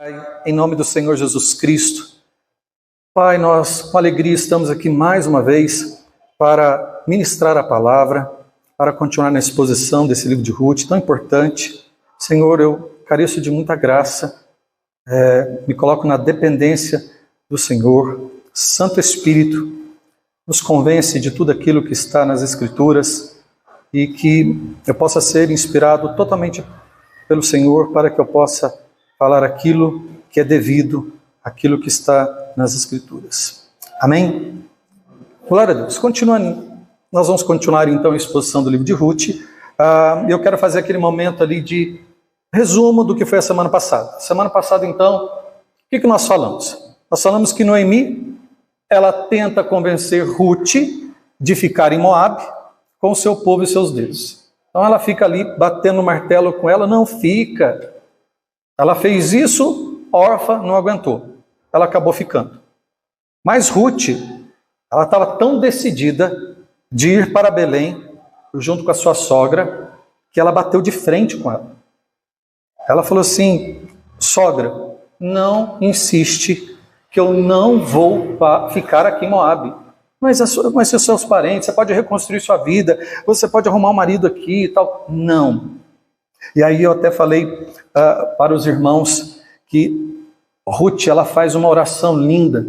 Pai, em nome do Senhor Jesus Cristo, Pai, nós com alegria estamos aqui mais uma vez para ministrar a palavra, para continuar na exposição desse livro de Ruth, tão importante. Senhor, eu careço de muita graça, me coloco na dependência do Senhor. Santo Espírito nos convence de tudo aquilo que está nas Escrituras e que eu possa ser inspirado totalmente pelo Senhor para que eu possa falar aquilo que é devido, aquilo que está nas Escrituras. Amém? Glória a Deus. Nós vamos continuar então a exposição do livro de Ruth. Eu quero fazer aquele momento ali de resumo do que foi a semana passada. Semana passada, então, o que nós falamos? Nós falamos que Noemi, ela tenta convencer Ruth de ficar em Moabe com o seu povo e seus deuses. Então ela fica ali batendo o martelo com ela, não fica. Ela fez isso, órfã, não aguentou. Ela acabou ficando. Mas Ruth, ela estava tão decidida de ir para Belém, junto com a sua sogra, que ela bateu de frente com ela. Ela falou assim: sogra, não insiste que eu não vou ficar aqui em Moabe. Mas os seus parentes, você pode reconstruir sua vida, você pode arrumar um marido aqui e tal. Não. E aí eu até falei para os irmãos que Ruth, ela faz uma oração linda.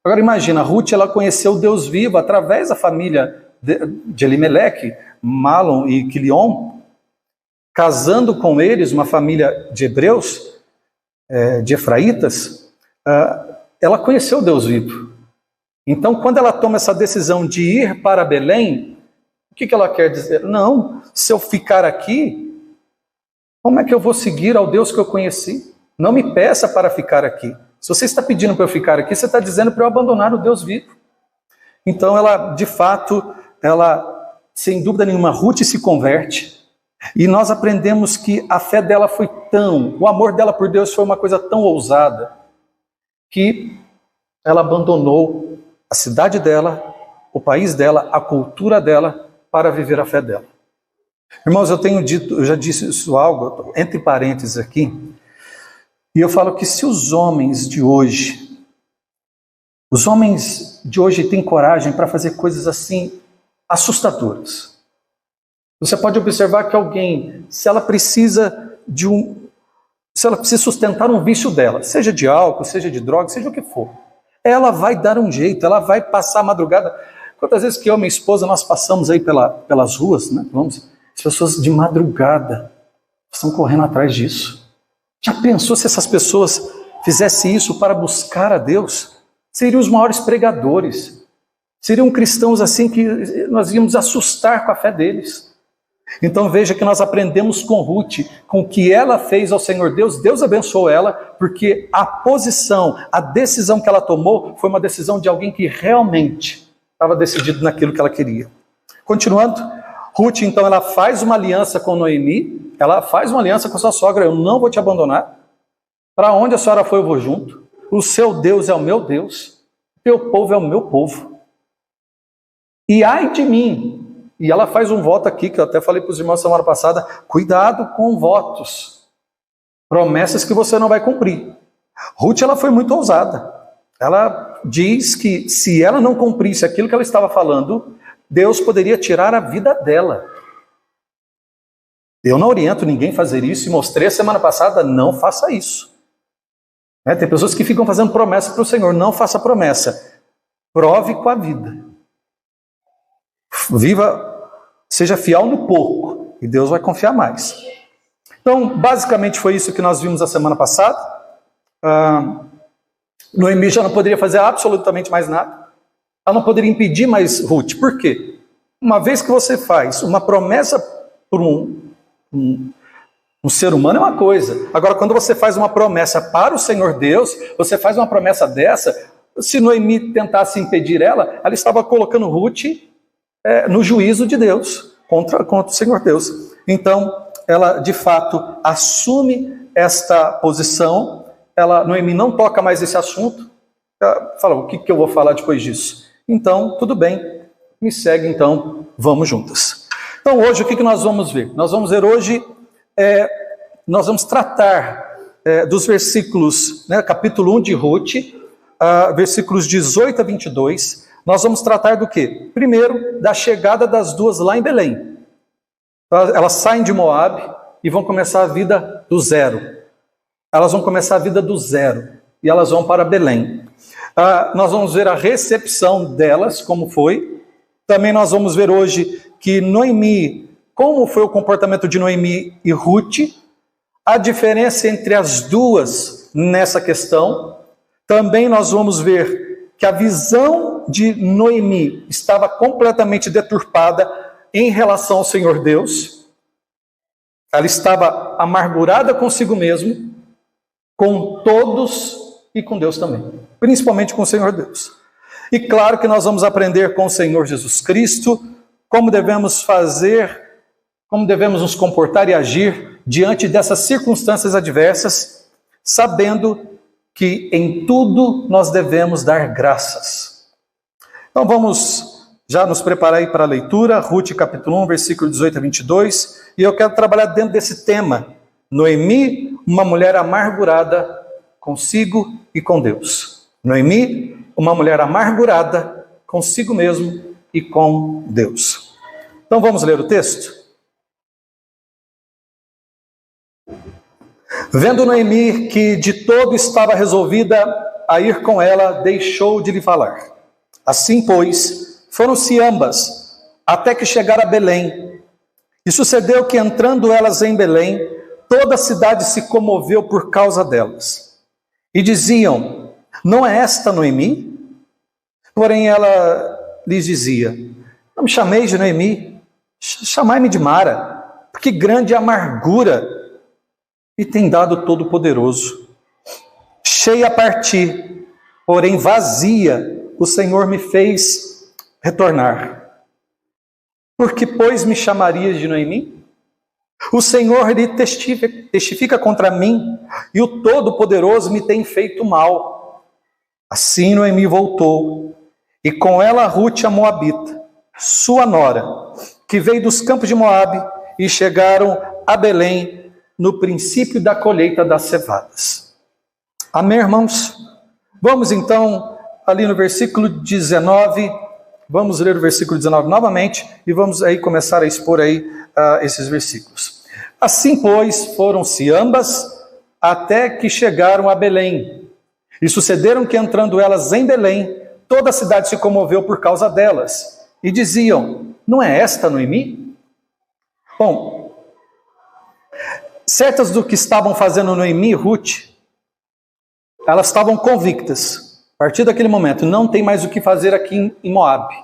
Agora imagina, Ruth, ela conheceu o Deus vivo através da família de Elimeleque, Malom e Quilion, casando com eles, uma família de hebreus, de efraítas, ela conheceu o Deus vivo. Então, quando ela toma essa decisão de ir para Belém, o que ela quer dizer? Não, se eu ficar aqui, como é que eu vou seguir ao Deus que eu conheci? Não me peça para ficar aqui. Se você está pedindo para eu ficar aqui, você está dizendo para eu abandonar o Deus vivo. Então, ela, de fato, sem dúvida nenhuma, Ruth se converte. E nós aprendemos que a fé dela foi o amor dela por Deus foi uma coisa tão ousada, que ela abandonou a cidade dela, o país dela, a cultura dela, para viver a fé dela. Irmãos, eu já disse isso algo, entre parênteses aqui, e eu falo que se os homens de hoje têm coragem para fazer coisas assim assustadoras. Você pode observar que alguém, se ela precisa sustentar um vício dela, seja de álcool, seja de droga, seja o que for, ela vai dar um jeito, ela vai passar a madrugada. Quantas vezes que eu e minha esposa, nós passamos aí pelas ruas, né? As pessoas de madrugada estão correndo atrás disso. Já pensou se essas pessoas fizessem isso para buscar a Deus? Seriam os maiores pregadores. Seriam cristãos assim que nós íamos assustar com a fé deles. Então veja que nós aprendemos com Ruth, com o que ela fez ao Senhor Deus. Deus abençoou ela, porque a decisão que ela tomou foi uma decisão de alguém que realmente estava decidido naquilo que ela queria. Continuando, Ruth então ela faz uma aliança com Noemi, ela faz uma aliança com sua sogra: eu não vou te abandonar, para onde a senhora for eu vou junto, o seu Deus é o meu Deus, o teu povo é o meu povo, e ai de mim. E ela faz um voto aqui, que eu até falei para os irmãos semana passada: cuidado com votos, promessas que você não vai cumprir. Ruth, ela foi muito ousada. Ela diz que se ela não cumprisse aquilo que ela estava falando, Deus poderia tirar a vida dela. Eu não oriento ninguém a fazer isso, e mostrei a semana passada: não faça isso. Tem pessoas que ficam fazendo promessa para o Senhor. Não faça promessa. Prove com a vida. Seja fiel no pouco, e Deus vai confiar mais. Então, basicamente foi isso que nós vimos a semana passada. Noemi já não poderia fazer absolutamente mais nada. Ela não poderia impedir mais Ruth. Por quê? Uma vez que você faz uma promessa por um ser humano é uma coisa. Agora, quando você faz uma promessa para o Senhor Deus, você faz uma promessa dessa, se Noemi tentasse impedir ela estava colocando Ruth no juízo de Deus, contra o Senhor Deus. Então, ela de fato assume esta posição. Noemi não toca mais esse assunto. Ela fala: o que eu vou falar depois disso? Então, tudo bem, me segue então, vamos juntas. Então hoje o que nós vamos ver? Nós vamos ver hoje, nós vamos tratar dos versículos, capítulo 1 de Ruth, versículos 18 a 22, nós vamos tratar do quê? Primeiro, da chegada das duas lá em Belém. Elas saem de Moabe e vão começar a vida do zero. Elas vão começar a vida do zero e elas vão para Belém. Nós vamos ver a recepção delas, como foi. Também nós vamos ver hoje que Noemi, como foi o comportamento de Noemi e Ruth, a diferença entre as duas nessa questão. Também nós vamos ver que a visão de Noemi estava completamente deturpada em relação ao Senhor Deus. Ela estava amargurada consigo mesma, com todos e com Deus também, principalmente com o Senhor Deus. E claro que nós vamos aprender com o Senhor Jesus Cristo como devemos fazer, como devemos nos comportar e agir diante dessas circunstâncias adversas, sabendo que em tudo nós devemos dar graças. Então vamos já nos preparar aí para a leitura, Ruth capítulo 1, versículo 18 a 22, e eu quero trabalhar dentro desse tema, Noemi, uma mulher amargurada consigo e com Deus. Noemi, uma mulher amargurada consigo mesmo e com Deus. Então vamos ler o texto? Vendo Noemi que de todo estava resolvida a ir com ela, deixou de lhe falar. Assim, pois, foram-se ambas, até que chegaram a Belém. E sucedeu que, entrando elas em Belém, toda a cidade se comoveu por causa delas. E diziam, não é esta Noemi? Porém ela lhes dizia, não me chameis de Noemi, chamai-me de Mara, porque grande é a amargura e tem dado Todo-Poderoso. Cheia a partir, porém vazia, o Senhor me fez retornar. Por que, pois, me chamarias de Noemi? O Senhor lhe testifica contra mim, e o Todo-Poderoso me tem feito mal. Assim Noemi voltou, e com ela Ruth a Moabita, sua nora, que veio dos campos de Moabe, e chegaram a Belém, no princípio da colheita das cevadas. Amém, irmãos? Vamos então, ali no versículo 19, vamos ler o versículo 19 novamente, e vamos aí começar a expor aí esses versículos. Assim, pois, foram-se ambas, até que chegaram a Belém. E sucederam que, entrando elas em Belém, toda a cidade se comoveu por causa delas. E diziam, não é esta Noemi? Bom, certas do que estavam fazendo Noemi e Ruth, elas estavam convictas. A partir daquele momento, não tem mais o que fazer aqui em Moabe.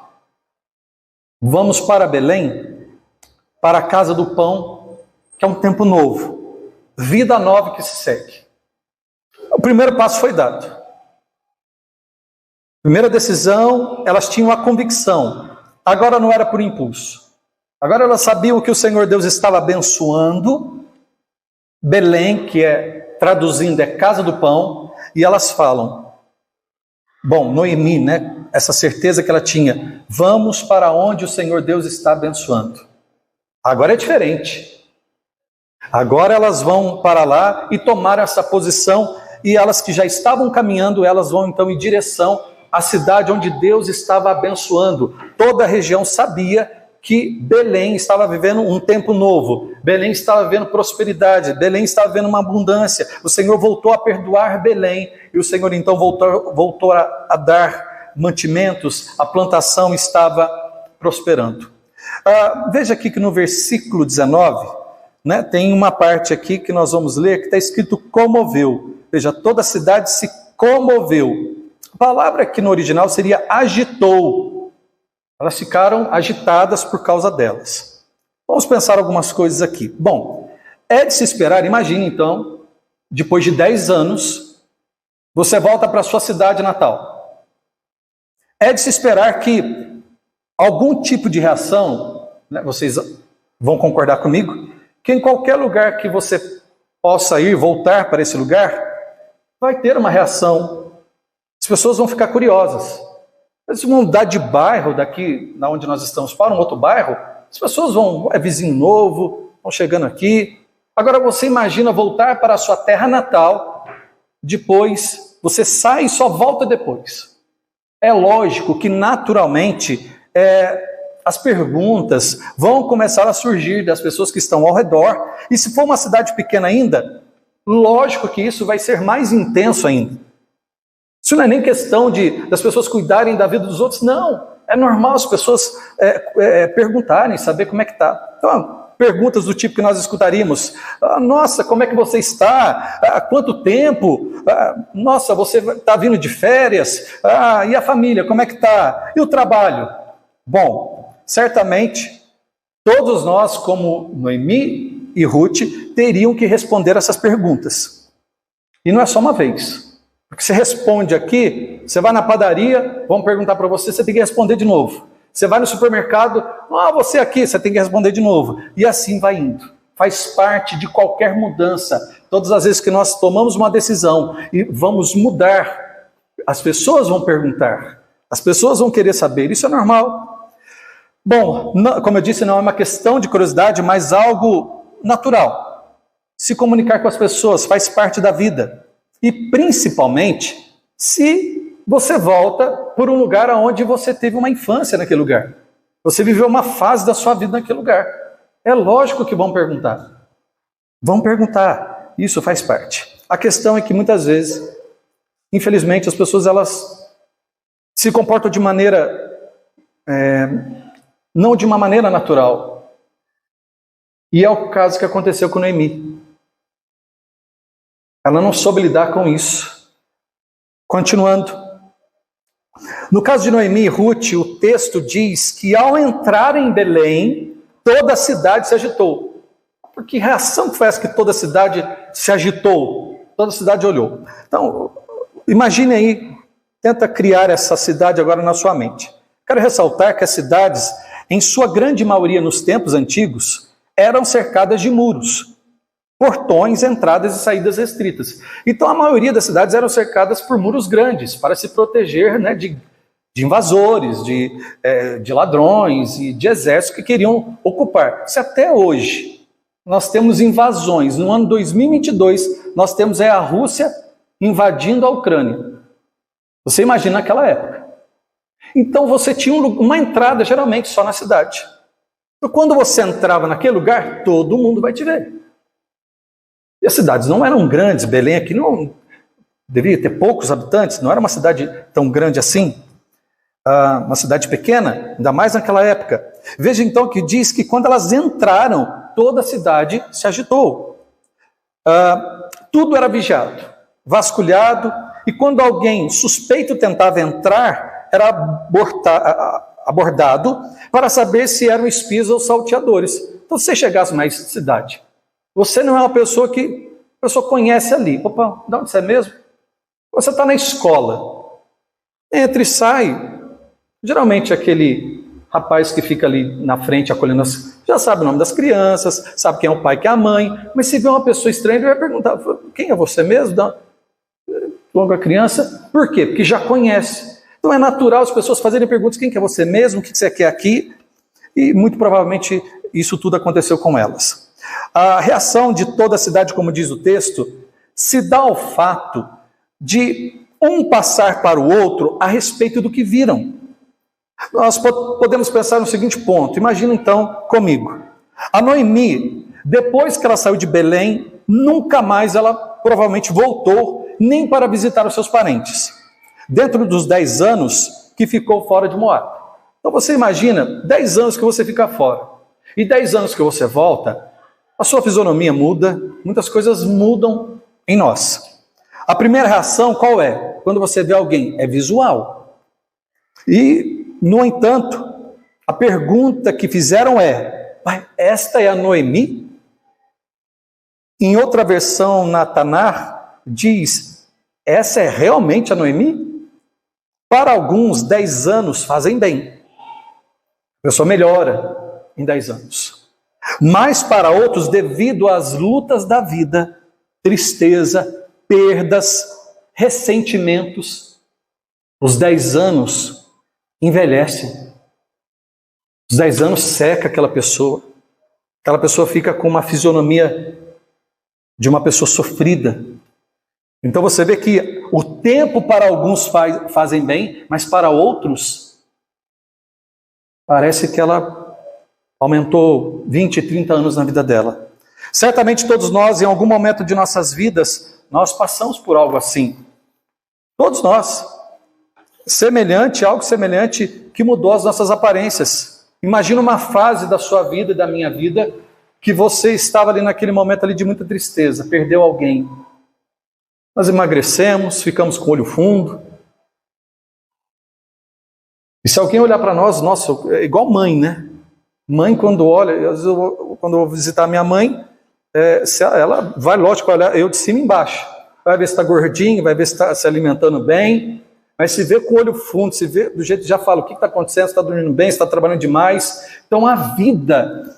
Vamos para Belém, para a casa do pão, que é um tempo novo. Vida nova que se segue. O primeiro passo foi dado. Primeira decisão, elas tinham a convicção. Agora não era por impulso. Agora elas sabiam que o Senhor Deus estava abençoando Belém, que traduzindo, é casa do pão, e elas falam, bom, Noemi, né? Essa certeza que ela tinha, vamos para onde o Senhor Deus está abençoando. Agora é diferente. Agora elas vão para lá e tomaram essa posição, e elas que já estavam caminhando, elas vão então em direção à cidade onde Deus estava abençoando. Toda a região sabia que Belém estava vivendo um tempo novo, Belém estava vivendo prosperidade, Belém estava vivendo uma abundância, o Senhor voltou a perdoar Belém, e o Senhor então voltou a dar mantimentos, a plantação estava prosperando. Veja aqui que no versículo 19, né, tem uma parte aqui que nós vamos ler, que está escrito comoveu, veja, toda a cidade se comoveu, a palavra aqui no original seria agitou. Elas ficaram agitadas por causa delas. Vamos pensar algumas coisas aqui. Bom, é de se esperar, imagine então, depois de 10 anos, você volta para a sua cidade natal. É de se esperar que algum tipo de reação, né, vocês vão concordar comigo, que em qualquer lugar que você possa ir, voltar para esse lugar, vai ter uma reação. As pessoas vão ficar curiosas. Eles vão mudar de bairro, daqui na onde nós estamos, para um outro bairro, as pessoas vão, é vizinho novo, vão chegando aqui, Agora você imagina voltar para a sua terra natal, depois você sai e só volta depois. É lógico que naturalmente as perguntas vão começar a surgir das pessoas que estão ao redor, e se for uma cidade pequena ainda, lógico que isso vai ser mais intenso ainda. Isso não é nem questão das pessoas cuidarem da vida dos outros, não. É normal as pessoas perguntarem, saber como é que está. Então, perguntas do tipo que nós escutaríamos: nossa, como é que você está? Há quanto tempo? Nossa, você está vindo de férias? E a família, como é que está? E o trabalho? Bom, certamente, todos nós, como Noemi e Ruth, teriam que responder essas perguntas. E não é só uma vez. Porque você responde aqui, você vai na padaria, vão perguntar para você, você tem que responder de novo. Você vai no supermercado, você aqui, você tem que responder de novo. E assim vai indo. Faz parte de qualquer mudança. Todas as vezes que nós tomamos uma decisão e vamos mudar, as pessoas vão perguntar, as pessoas vão querer saber, isso é normal. Bom, como eu disse, não é uma questão de curiosidade, mas algo natural. Se comunicar com as pessoas faz parte da vida. E principalmente, se você volta por um lugar onde você teve uma infância naquele lugar. Você viveu uma fase da sua vida naquele lugar. É lógico que vão perguntar. Vão perguntar. Isso faz parte. A questão é que muitas vezes, infelizmente, as pessoas elas se comportam de maneira, não de uma maneira natural. E é o caso que aconteceu com Noemi. Ela não soube lidar com isso. Continuando. No caso de Noemi e Ruth, o texto diz que ao entrar em Belém, toda a cidade se agitou. Por que reação que foi essa que toda a cidade se agitou? Toda a cidade olhou. Então, imagine aí, tenta criar essa cidade agora na sua mente. Quero ressaltar que as cidades, em sua grande maioria nos tempos antigos, eram cercadas de muros. Portões, entradas e saídas restritas. Então a maioria das cidades eram cercadas por muros grandes, para se proteger, né, de invasores, de ladrões e de exércitos que queriam ocupar. Se até hoje nós temos invasões, no ano 2022 nós temos a Rússia invadindo a Ucrânia. Você imagina naquela época. Então você tinha uma entrada geralmente só na cidade. Então, quando você entrava naquele lugar, todo mundo vai te ver. E as cidades não eram grandes, Belém aqui não devia ter poucos habitantes, não era uma cidade tão grande assim, uma cidade pequena, ainda mais naquela época. Veja então que diz que quando elas entraram, toda a cidade se agitou. Tudo era vigiado, vasculhado, e quando alguém suspeito tentava entrar, era abordado para saber se eram espias ou salteadores. Então, se você chegasse na cidade, você não é uma pessoa que a pessoa conhece ali. Opa, de onde você é mesmo? Você está na escola. Entra e sai. Geralmente aquele rapaz que fica ali na frente acolhendo, já sabe o nome das crianças, sabe quem é o pai, quem é a mãe. Mas se vê uma pessoa estranha, ele vai perguntar: quem é você mesmo? Logo a criança. Por quê? Porque já conhece. Então é natural as pessoas fazerem perguntas: quem que é você mesmo? O que você quer aqui? E muito provavelmente isso tudo aconteceu com elas. A reação de toda a cidade, como diz o texto, se dá ao fato de um passar para o outro a respeito do que viram. Nós podemos pensar no seguinte ponto. Imagina então comigo. A Noemi, depois que ela saiu de Belém, nunca mais ela provavelmente voltou nem para visitar os seus parentes. Dentro dos 10 anos que ficou fora de Moab. Então você imagina 10 anos que você fica fora. E 10 anos que você volta, a sua fisionomia muda, muitas coisas mudam em nós. A primeira reação qual é? Quando você vê alguém, é visual. E, no entanto, a pergunta que fizeram é: esta é a Noemi? Em outra versão, na Tanar, diz: essa é realmente a Noemi? Para alguns, 10 anos fazem bem. A pessoa melhora em 10 anos. Mas para outros, devido às lutas da vida, tristeza, perdas, ressentimentos, os 10 anos envelhecem. Os 10 anos seca aquela pessoa fica com uma fisionomia de uma pessoa sofrida. Então você vê que o tempo para alguns fazem bem, mas para outros parece que ela aumentou 20, 30 anos na vida dela. Certamente todos nós, em algum momento de nossas vidas, nós passamos por algo assim. Todos nós. Algo semelhante que mudou as nossas aparências. Imagina uma fase da sua vida e da minha vida que você estava ali naquele momento ali de muita tristeza, perdeu alguém. Nós emagrecemos, ficamos com o olho fundo. E se alguém olhar para nós, nossa, é igual mãe, né? Mãe, quando olha, quando eu vou visitar minha mãe, ela vai, lógico, olhar eu de cima e embaixo. Vai ver se está gordinho, vai ver se está se alimentando bem. Mas se vê com o olho fundo, se vê do jeito que já fala, o que está acontecendo, se está dormindo bem, se está trabalhando demais. Então a vida,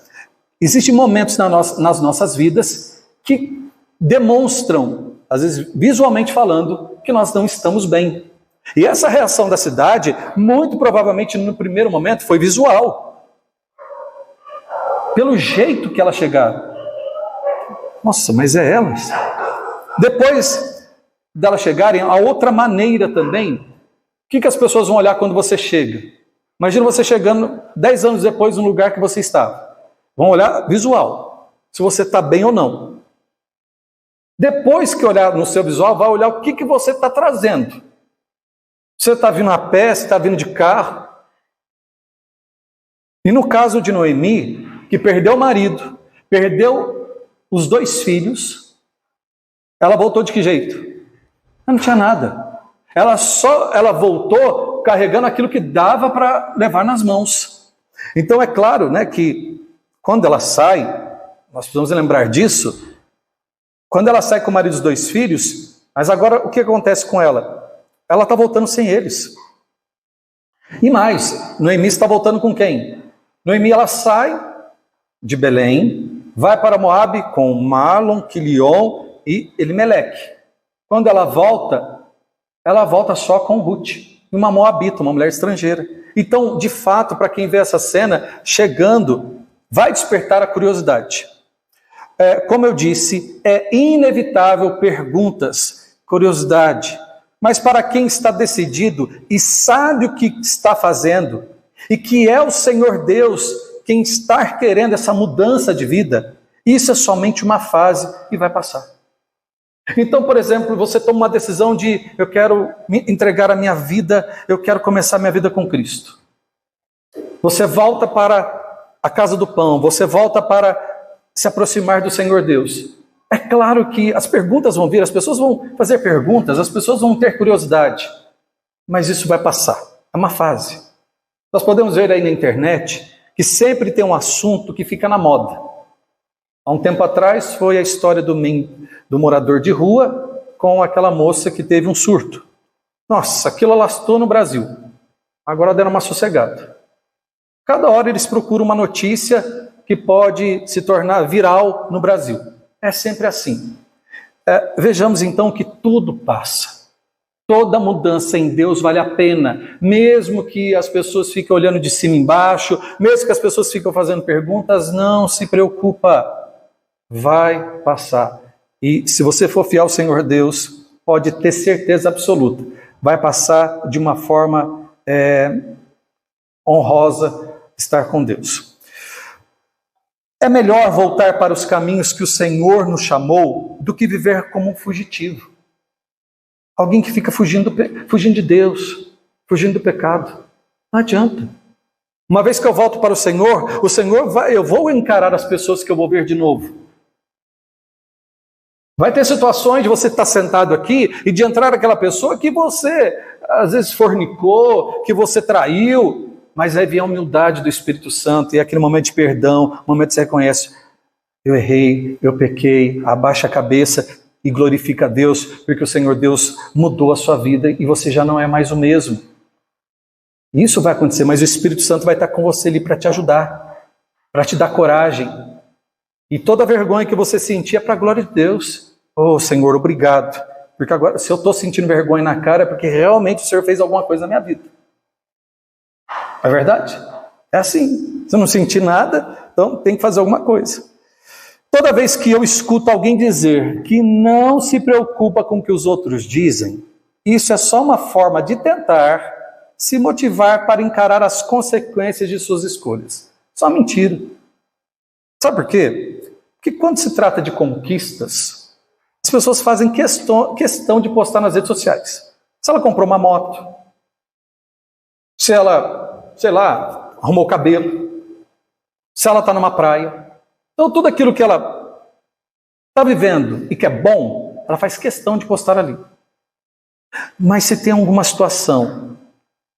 existem momentos nas nossas vidas que demonstram, às vezes visualmente falando, que nós não estamos bem. E essa reação da cidade, muito provavelmente no primeiro momento, foi visual. Pelo jeito que elas chegaram. Nossa, mas é elas. Depois delas chegarem, a outra maneira também, o que as pessoas vão olhar quando você chega? Imagina você chegando 10 anos depois no lugar que você estava. Vão olhar visual, se você está bem ou não. Depois que olhar no seu visual, vai olhar o que você está trazendo. Você está vindo a pé, você está vindo de carro. E no caso de Noemi, que perdeu o marido, perdeu os 2 filhos, ela voltou de que jeito? Ela não tinha nada. Ela voltou carregando aquilo que dava para levar nas mãos. Então é claro, né, que quando ela sai, nós precisamos lembrar disso, quando ela sai com o marido dos 2 filhos, mas agora o que acontece com ela? Ela está voltando sem eles. E mais, Noemi está voltando com quem? Noemi, ela sai de Belém, vai para Moabe com Malom, Quilion e Elimeleque. Quando ela volta só com Ruth, uma moabita, uma mulher estrangeira. Então, de fato, para quem vê essa cena chegando, vai despertar a curiosidade. Como eu disse, é inevitável perguntas, curiosidade. Mas para quem está decidido e sabe o que está fazendo, e que é o Senhor Deus quem está querendo essa mudança de vida, isso é somente uma fase e vai passar. Então, por exemplo, você toma uma decisão de eu quero me entregar a minha vida, eu quero começar a minha vida com Cristo. Você volta para a casa do pão, você volta para se aproximar do Senhor Deus. É claro que as perguntas vão vir, as pessoas vão fazer perguntas, as pessoas vão ter curiosidade, mas isso vai passar, é uma fase. Nós podemos ver aí na internet que sempre tem um assunto que fica na moda. Há um tempo atrás foi a história do morador de rua com aquela moça que teve um surto. Nossa, aquilo alastou no Brasil. Agora deram uma sossegada. Cada hora eles procuram uma notícia que pode se tornar viral no Brasil. É sempre assim. Vejamos então que tudo passa. Toda mudança em Deus vale a pena, mesmo que as pessoas fiquem olhando de cima embaixo, mesmo que as pessoas fiquem fazendo perguntas, não se preocupa. Vai passar. E se você for fiel ao Senhor Deus, pode ter certeza absoluta, vai passar de uma forma honrosa estar com Deus. É melhor voltar para os caminhos que o Senhor nos chamou do que viver como um fugitivo. Alguém que fica fugindo de Deus, fugindo do pecado. Não adianta. Uma vez que eu volto para o Senhor eu vou encarar as pessoas que eu vou ver de novo. Vai ter situações de você estar sentado aqui e de entrar aquela pessoa que você, às vezes, fornicou, que você traiu, mas aí vem a humildade do Espírito Santo e aquele momento de perdão, momento que você reconhece, eu errei, eu pequei, abaixa a cabeça e glorifica a Deus, porque o Senhor Deus mudou a sua vida e você já não é mais o mesmo. Isso vai acontecer, mas o Espírito Santo vai estar com você ali para te ajudar, para te dar coragem. E toda a vergonha que você sentir é para a glória de Deus. Oh, Senhor, obrigado. Porque agora, se eu estou sentindo vergonha na cara, é porque realmente o Senhor fez alguma coisa na minha vida. É verdade? É assim. Se eu não sentir nada, então tem que fazer alguma coisa. Toda vez que eu escuto alguém dizer que não se preocupa com o que os outros dizem, isso é só uma forma de tentar se motivar para encarar as consequências de suas escolhas. Só mentira. Sabe por quê? Porque quando se trata de conquistas, as pessoas fazem questão de postar nas redes sociais. Se ela comprou uma moto, se ela, sei lá, arrumou o cabelo, se ela está numa praia. Então, tudo aquilo que ela está vivendo e que é bom, ela faz questão de postar ali. Mas se tem alguma situação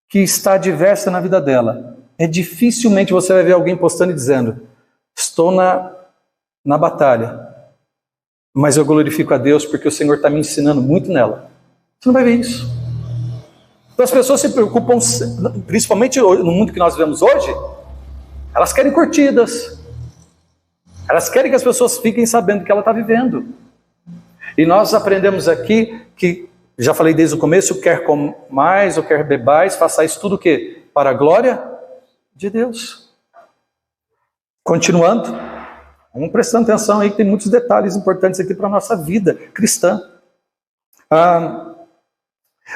que está adversa na vida dela, dificilmente você vai ver alguém postando e dizendo: estou na batalha, mas eu glorifico a Deus porque o Senhor está me ensinando muito nela. Você não vai ver isso. Então as pessoas se preocupam, principalmente no mundo que nós vivemos hoje, elas querem curtidas. Elas querem que as pessoas fiquem sabendo o que ela está vivendo. E nós aprendemos aqui que, já falei desde o começo, quer comais ou quer bebais, façais tudo o quê? Para a glória de Deus. Continuando, vamos prestando atenção aí que tem muitos detalhes importantes aqui para a nossa vida cristã.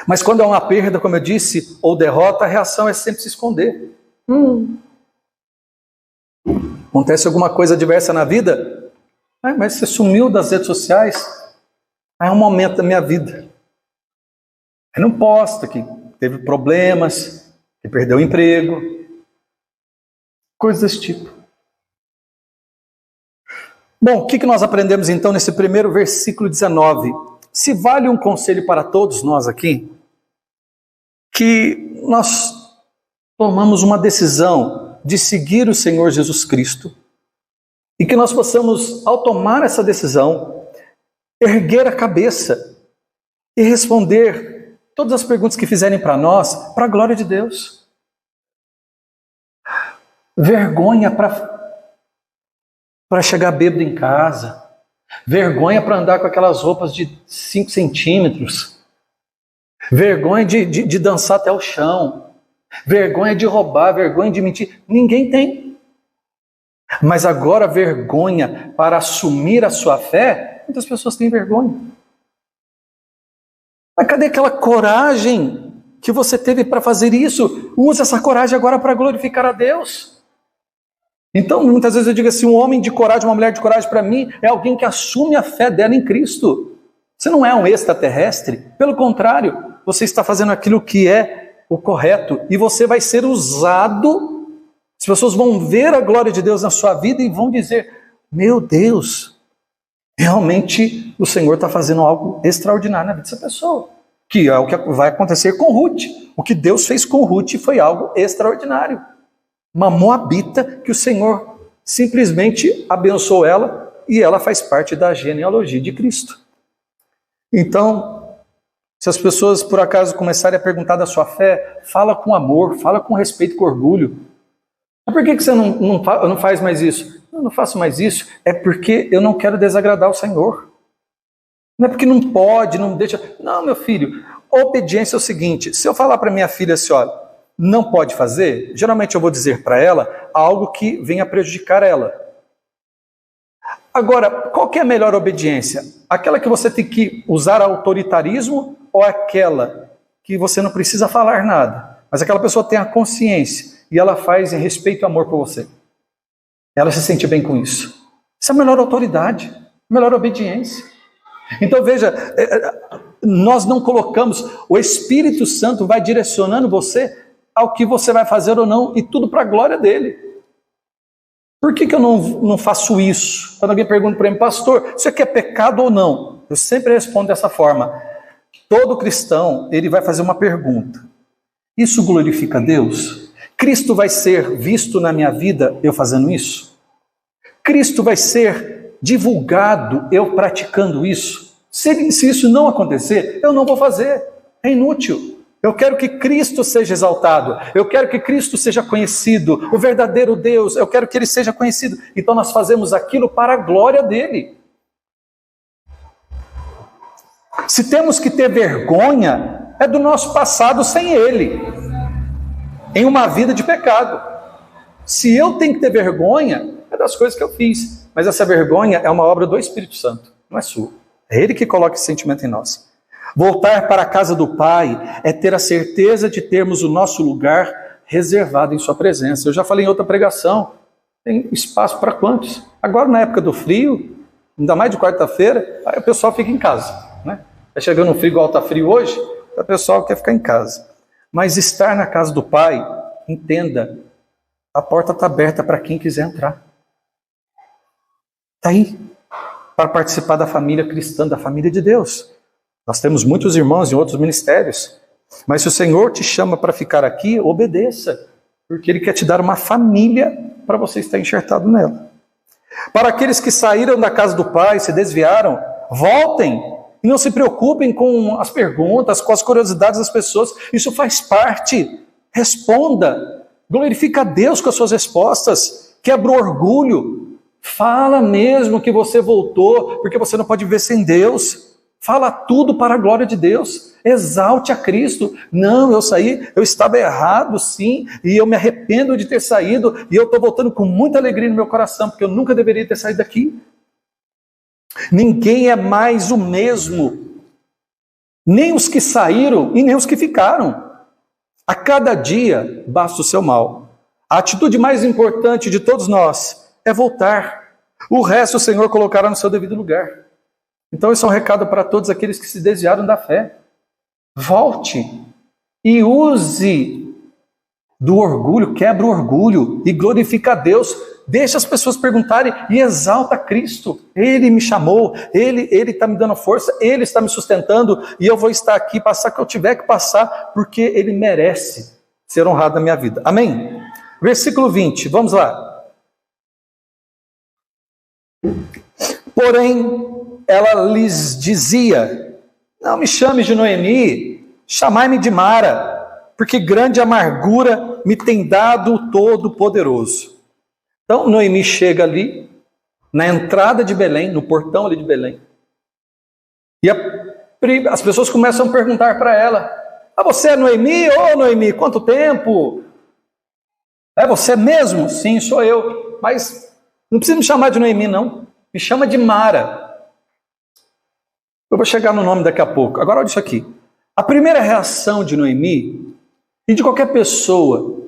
Mas quando é uma perda, como eu disse, ou derrota, a reação é sempre se esconder. Acontece alguma coisa adversa na vida, mas você sumiu das redes sociais, é um momento da minha vida. Eu não posta que teve problemas, que perdeu o emprego, coisas desse tipo. Bom, o que nós aprendemos então nesse primeiro versículo 19? Se vale um conselho para todos nós aqui, que nós tomamos uma decisão de seguir o Senhor Jesus Cristo, e que nós possamos, ao tomar essa decisão, erguer a cabeça e responder todas as perguntas que fizerem para nós, para a glória de Deus. Vergonha para chegar bêbado em casa, vergonha para andar com aquelas roupas de 5 centímetros, vergonha de dançar até o chão, vergonha de roubar, vergonha de mentir. Ninguém tem. Mas agora vergonha para assumir a sua fé, muitas pessoas têm vergonha. Mas cadê aquela coragem que você teve para fazer isso? Use essa coragem agora para glorificar a Deus. Então, muitas vezes eu digo assim, um homem de coragem, uma mulher de coragem para mim é alguém que assume a fé dela em Cristo. Você não é um extraterrestre, pelo contrário, você está fazendo aquilo que é o correto, e você vai ser usado, as pessoas vão ver a glória de Deus na sua vida e vão dizer: meu Deus, realmente o Senhor está fazendo algo extraordinário na vida dessa pessoa, que é o que vai acontecer com Ruth. O que Deus fez com Ruth foi algo extraordinário. Uma moabita que o Senhor simplesmente abençoou ela, e ela faz parte da genealogia de Cristo. Então, se as pessoas por acaso começarem a perguntar da sua fé, fala com amor, fala com respeito, com orgulho. Mas por que você não faz mais isso? Eu não faço mais isso, é porque eu não quero desagradar o Senhor. Não é porque não pode, não deixa. Não, meu filho, obediência é o seguinte: se eu falar para minha filha assim, olha, não pode fazer, geralmente eu vou dizer para ela algo que venha prejudicar ela. Agora, qual que é a melhor obediência? Aquela que você tem que usar autoritarismo, ou aquela que você não precisa falar nada, mas aquela pessoa tem a consciência e ela faz em respeito e amor por você? Ela se sente bem com isso. Isso é a melhor autoridade, a melhor obediência. Então veja, nós não colocamos, o Espírito Santo vai direcionando você ao que você vai fazer ou não, e tudo para a glória dele. Por que eu não faço isso? Quando alguém pergunta para mim: pastor, isso aqui é pecado ou não? Eu sempre respondo dessa forma. Todo cristão, ele vai fazer uma pergunta: isso glorifica a Deus? Cristo vai ser visto na minha vida eu fazendo isso? Cristo vai ser divulgado eu praticando isso? Se isso não acontecer, eu não vou fazer. É inútil. Eu quero que Cristo seja exaltado. Eu quero que Cristo seja conhecido. O verdadeiro Deus, eu quero que Ele seja conhecido. Então nós fazemos aquilo para a glória dEle. Se temos que ter vergonha, é do nosso passado sem Ele, em uma vida de pecado. Se eu tenho que ter vergonha, é das coisas que eu fiz. mas essa vergonha é uma obra do Espírito Santo, não é sua. É Ele que coloca esse sentimento em nós. Voltar para a casa do Pai é ter a certeza de termos o nosso lugar reservado em sua presença. Eu já falei em outra pregação, tem espaço para quantos? Agora na época do frio, ainda mais de quarta-feira, aí o pessoal fica em casa, né? Está chegando um frio igual está frio hoje, o pessoal quer ficar em casa. Mas estar na casa do Pai, entenda, a porta está aberta para quem quiser entrar. Está aí, para participar da família cristã, da família de Deus. Nós temos muitos irmãos em outros ministérios, mas se o Senhor te chama para ficar aqui, obedeça, porque Ele quer te dar uma família para você estar enxertado nela. Para aqueles que saíram da casa do Pai, se desviaram, voltem e não se preocupem com as perguntas, com as curiosidades das pessoas. Isso faz parte. Responda. Glorifica a Deus com as suas respostas. Quebra o orgulho. Fala mesmo que você voltou, porque você não pode viver sem Deus. Fala tudo para a glória de Deus. Exalte a Cristo. Não, eu saí, eu estava errado sim, e eu me arrependo de ter saído, e eu estou voltando com muita alegria no meu coração, porque eu nunca deveria ter saído daqui. Ninguém é mais o mesmo. Nem os que saíram e nem os que ficaram. A cada dia basta o seu mal. A atitude mais importante de todos nós é voltar. O resto o Senhor colocará no seu devido lugar. Então esse é um recado para todos aqueles que se desviaram da fé. Volte e use do orgulho, quebra o orgulho e glorifica a Deus. Deixa as pessoas perguntarem e exalta Cristo. Ele me chamou, Ele está me dando força, Ele está me sustentando e eu vou estar aqui, passar o que eu tiver que passar, porque Ele merece ser honrado na minha vida. Amém? Versículo 20, vamos lá. Porém, ela lhes dizia, não me chame de Noemi, chamai-me de Mara, porque grande amargura me tem dado o Todo-Poderoso. Então, Noemi chega ali, na entrada de Belém, no portão ali de Belém, e as pessoas começam a perguntar para ela, você é Noemi? Ô Noemi, quanto tempo? É você mesmo? Sim, sou eu, mas não precisa me chamar de Noemi não, me chama de Mara. Eu vou chegar no nome daqui a pouco. Agora olha isso aqui. A primeira reação de Noemi e de qualquer pessoa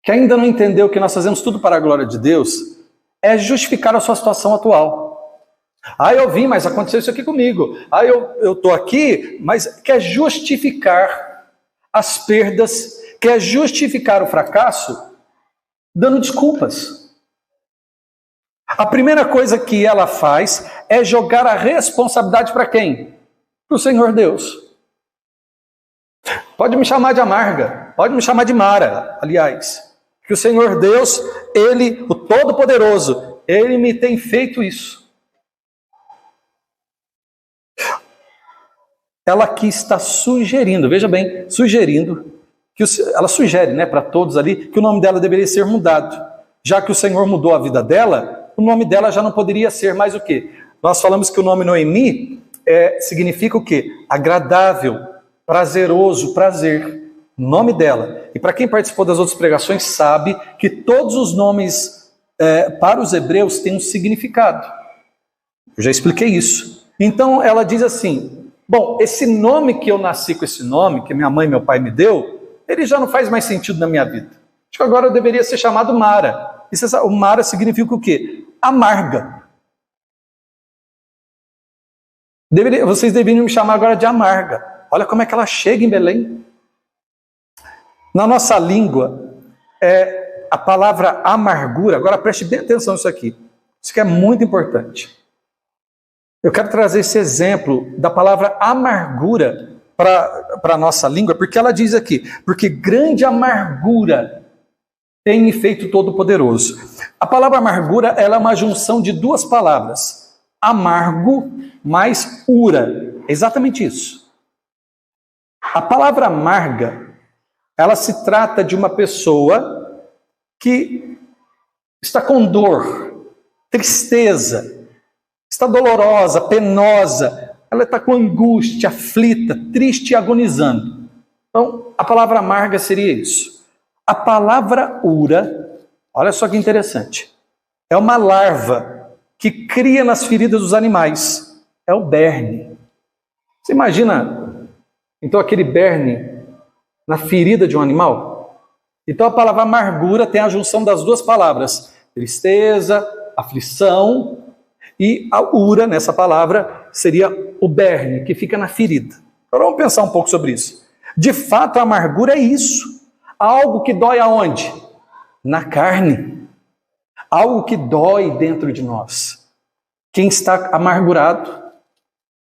que ainda não entendeu que nós fazemos tudo para a glória de Deus é justificar a sua situação atual. Eu vim, mas aconteceu isso aqui comigo. Eu estou aqui, mas quer justificar as perdas, quer justificar o fracasso dando desculpas. A primeira coisa que ela faz é jogar a responsabilidade para quem? Para o Senhor Deus. Pode me chamar de amarga, pode me chamar de Mara, aliás. Que o Senhor Deus, Ele, o Todo-Poderoso, Ele me tem feito isso. Ela aqui está sugerindo, veja bem, sugerindo, ela sugere para todos ali que o nome dela deveria ser mudado. Já que o Senhor mudou a vida dela, o nome dela já não poderia ser mais o quê? Nós falamos que o nome Noemi significa o quê? Agradável, prazeroso, prazer. O nome dela. E para quem participou das outras pregações sabe que todos os nomes para os hebreus têm um significado. Eu já expliquei isso. Então ela diz assim, bom, esse nome que eu nasci com esse nome, que minha mãe e meu pai me deu, ele já não faz mais sentido na minha vida. Acho que agora eu deveria ser chamado Mara. E você sabe, o Mara significa o quê? Amarga. Vocês deveriam me chamar agora de amarga. Olha como é que ela chega em Belém. Na nossa língua, a palavra amargura, agora preste bem atenção nisso aqui. Isso aqui é muito importante. Eu quero trazer esse exemplo da palavra amargura para a nossa língua, porque ela diz aqui, porque grande amargura tem me feito Todo-Poderoso. A palavra amargura ela é uma junção de duas palavras. Amargo mais ura. É exatamente isso. A palavra amarga, ela se trata de uma pessoa que está com dor, tristeza, está dolorosa, penosa, ela está com angústia, aflita, triste e agonizando. Então, a palavra amarga seria isso. A palavra ura, olha só que interessante, É uma larva que cria nas feridas dos animais. É o berne. Você imagina, então, aquele berne na ferida de um animal? Então, a palavra amargura tem a junção das duas palavras. Tristeza, aflição, e a ura, nessa palavra, seria o berne, que fica na ferida. Agora vamos pensar um pouco sobre isso. De fato, a amargura é isso. Algo que dói aonde? Na carne. Algo que dói dentro de nós. Quem está amargurado,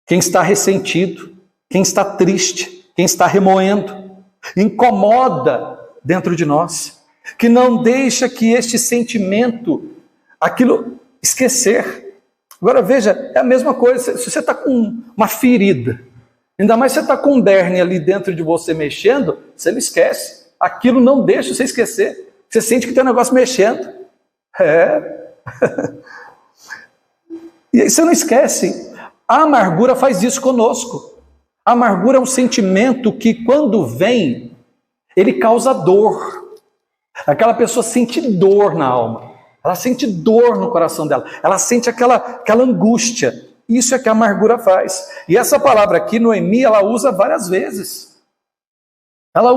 quem está ressentido, quem está triste, quem está remoendo, incomoda dentro de nós, que não deixa que este sentimento, aquilo, esquecer. Agora veja, é a mesma coisa, se você está com uma ferida, ainda mais se você está com um berne ali dentro de você mexendo, você não esquece. Aquilo não deixa você esquecer. Você sente que tem um negócio mexendo. E aí você não esquece. A amargura faz isso conosco. A amargura é um sentimento que, quando vem, ele causa dor. Aquela pessoa sente dor na alma. Ela sente dor no coração dela. Ela sente aquela angústia. Isso é que a amargura faz. E essa palavra aqui, Noemi, ela usa várias vezes. Ela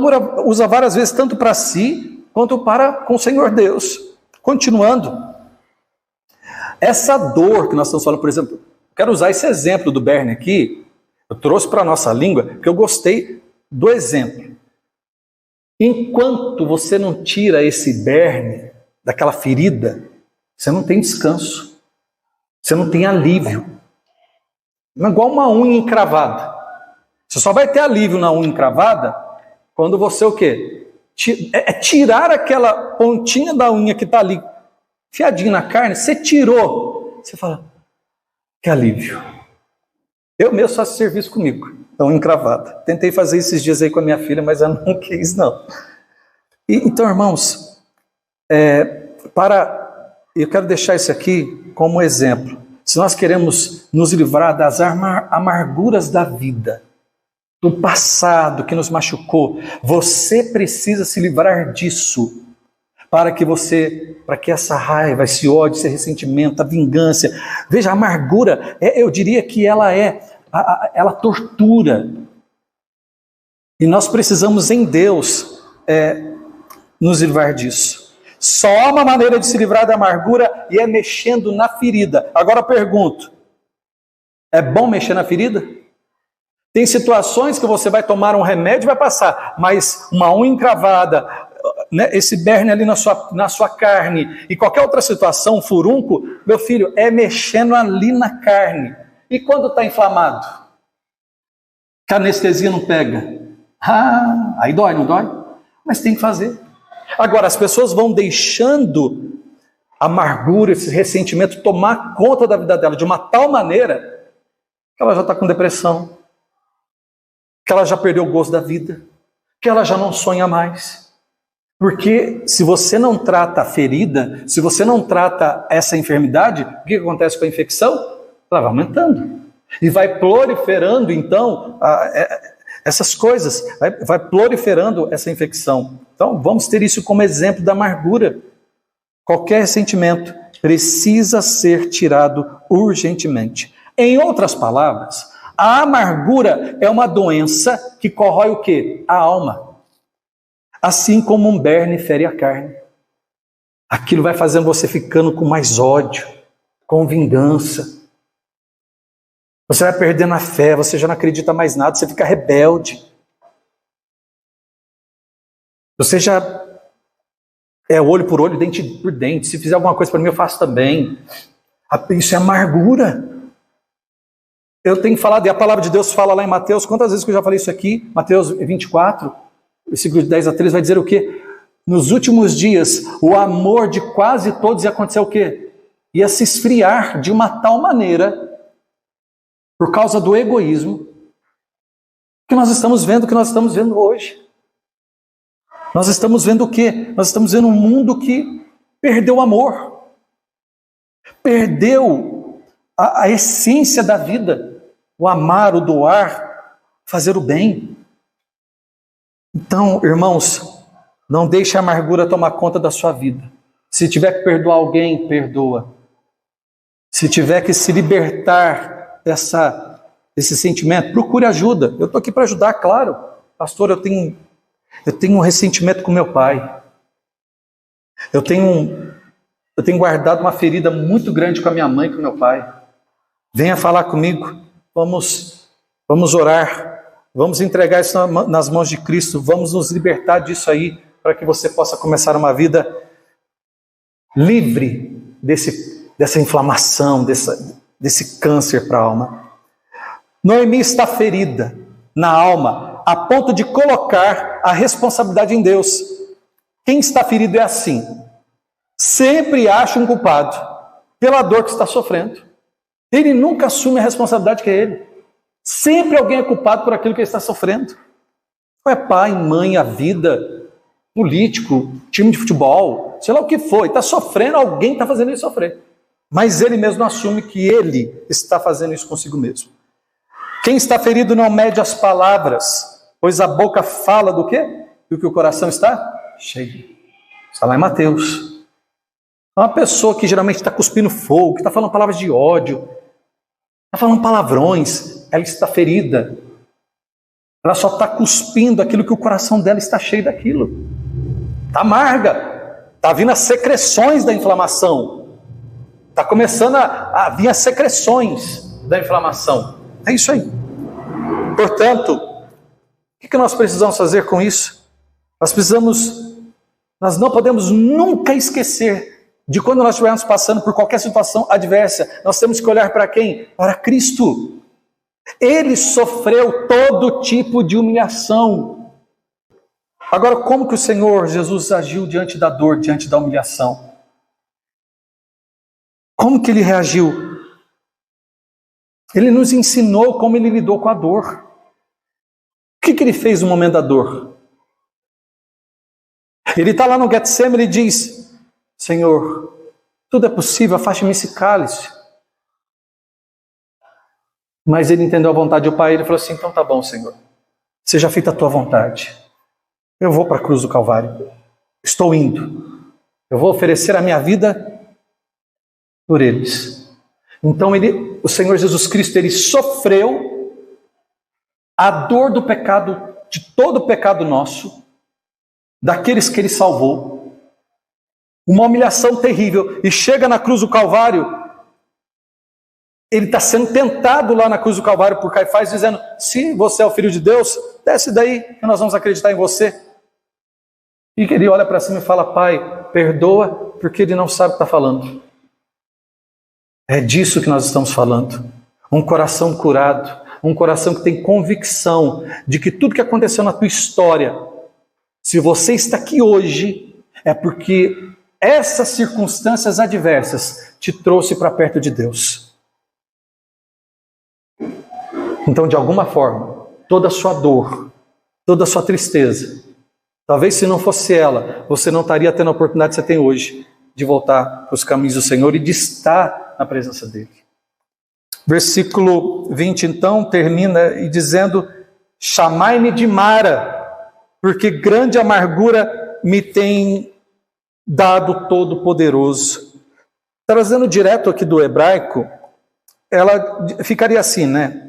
usa várias vezes, tanto para si, quanto para com o Senhor Deus. Continuando. Essa dor que nós estamos falando, por exemplo, quero usar esse exemplo do berne aqui, eu trouxe para a nossa língua, porque eu gostei do exemplo. Enquanto você não tira esse berne daquela ferida, você não tem descanso, você não tem alívio. É igual uma unha encravada. Você só vai ter alívio na unha encravada quando você o quê? Tirar aquela pontinha da unha que está ali, fiadinho na carne, você tirou, você fala, que alívio. Eu mesmo faço serviço comigo, então encravada. Tentei fazer esses dias aí com a minha filha, mas ela não quis não. Então, irmãos, eu quero deixar isso aqui como exemplo. Se nós queremos nos livrar das amarguras da vida, do passado que nos machucou, você precisa se livrar disso, para que essa raiva, esse ódio, esse ressentimento, a vingança, veja, a amargura, eu diria que ela tortura. E nós precisamos em Deus nos livrar disso. Só há uma maneira de se livrar da amargura e é mexendo na ferida. Agora eu pergunto, é bom mexer na ferida? Tem situações que você vai tomar um remédio e vai passar, mas uma unha encravada, né, esse berne ali na sua carne e qualquer outra situação, um furúnculo, meu filho, é mexendo ali na carne. E quando está inflamado? Que a anestesia não pega? Aí dói, não dói? Mas tem que fazer. Agora, as pessoas vão deixando a amargura, esse ressentimento tomar conta da vida dela de uma tal maneira que ela já está com depressão, que ela já perdeu o gosto da vida, que ela já não sonha mais. Porque se você não trata a ferida, se você não trata essa enfermidade, o que acontece com a infecção? Ela vai aumentando. E vai proliferando, então, essas coisas. Vai proliferando essa infecção. Então, vamos ter isso como exemplo da amargura. Qualquer ressentimento precisa ser tirado urgentemente. Em outras palavras, a amargura é uma doença que corrói o quê? A alma. Assim como um berne fere a carne. Aquilo vai fazendo você ficando com mais ódio, com vingança. Você vai perdendo a fé, você já não acredita mais nada, você fica rebelde. Você já é olho por olho, dente por dente. Se fizer alguma coisa para mim, eu faço também. Isso é amargura. Eu tenho falado, e a palavra de Deus fala lá em Mateus, quantas vezes que eu já falei isso aqui? Mateus 24, versículo de 10 a 13, vai dizer o quê? Nos últimos dias, o amor de quase todos ia acontecer o quê? Ia se esfriar de uma tal maneira, por causa do egoísmo, que nós estamos vendo o que nós estamos vendo hoje. Nós estamos vendo o quê? Nós estamos vendo um mundo que perdeu o amor, perdeu a essência da vida, o amar, o doar, fazer o bem. Então, irmãos, não deixe a amargura tomar conta da sua vida. Se tiver que perdoar alguém, perdoa. Se tiver que se libertar desse sentimento, procure ajuda. Eu estou aqui para ajudar, claro. Pastor, eu tenho um ressentimento com meu pai. Eu tenho guardado uma ferida muito grande com a minha mãe e com meu pai. Venha falar comigo. Vamos orar. Vamos entregar isso nas mãos de Cristo. Vamos nos libertar disso aí, para que você possa começar uma vida livre dessa inflamação, desse câncer para a alma. Noemi está ferida na alma, a ponto de colocar a responsabilidade em Deus. Quem está ferido é assim. Sempre acha um culpado pela dor que está sofrendo. Ele nunca assume a responsabilidade que é ele. Sempre alguém é culpado por aquilo que ele está sofrendo. Não é pai, mãe, a vida, político, time de futebol, sei lá o que foi. Está sofrendo, alguém está fazendo ele sofrer. Mas ele mesmo assume que ele está fazendo isso consigo mesmo. Quem está ferido não mede as palavras, pois a boca fala do quê? Do que o coração está cheio. Está lá em Mateus. Uma pessoa que geralmente está cuspindo fogo, que está falando palavras de ódio, está falando palavrões, ela está ferida. Ela só está cuspindo aquilo que o coração dela está cheio daquilo. Está amarga. Está vindo as secreções da inflamação. Está começando a vir as secreções da inflamação. É isso aí. Portanto, o que nós precisamos fazer com isso? Nós não podemos nunca esquecer de quando nós estivermos passando por qualquer situação adversa. Nós temos que olhar para quem? Para Cristo. Ele sofreu todo tipo de humilhação. Agora, como que o Senhor Jesus agiu diante da dor, diante da humilhação? Como que ele reagiu? Ele nos ensinou como ele lidou com a dor. O que ele fez no momento da dor? Ele está lá no Getsemane e diz: Senhor, tudo é possível, afaste-me esse cálice. Mas ele entendeu a vontade do Pai, ele falou assim: então tá bom, Senhor, seja feita a tua vontade. Eu vou para a cruz do Calvário, estou indo. Eu vou oferecer a minha vida por eles. Então o Senhor Jesus Cristo, ele sofreu a dor do pecado, de todo o pecado nosso, daqueles que ele salvou. Uma humilhação terrível. E chega na cruz do Calvário, ele está sendo tentado lá na cruz do Calvário por Caifás, dizendo: se você é o Filho de Deus, desce daí que nós vamos acreditar em você. E ele olha para cima e fala: Pai, perdoa, porque ele não sabe o que está falando. É disso que nós estamos falando. Um coração curado, um coração que tem convicção de que tudo que aconteceu na tua história, se você está aqui hoje, é porque essas circunstâncias adversas te trouxe para perto de Deus. Então, de alguma forma, toda a sua dor, toda a sua tristeza, talvez se não fosse ela, você não estaria tendo a oportunidade que você tem hoje de voltar para os caminhos do Senhor e de estar na presença dele. Versículo 20, então, termina e dizendo: chamai-me de Mara, porque grande amargura me tem dado Todo-Poderoso. Trazendo direto aqui do hebraico, ela ficaria assim, né?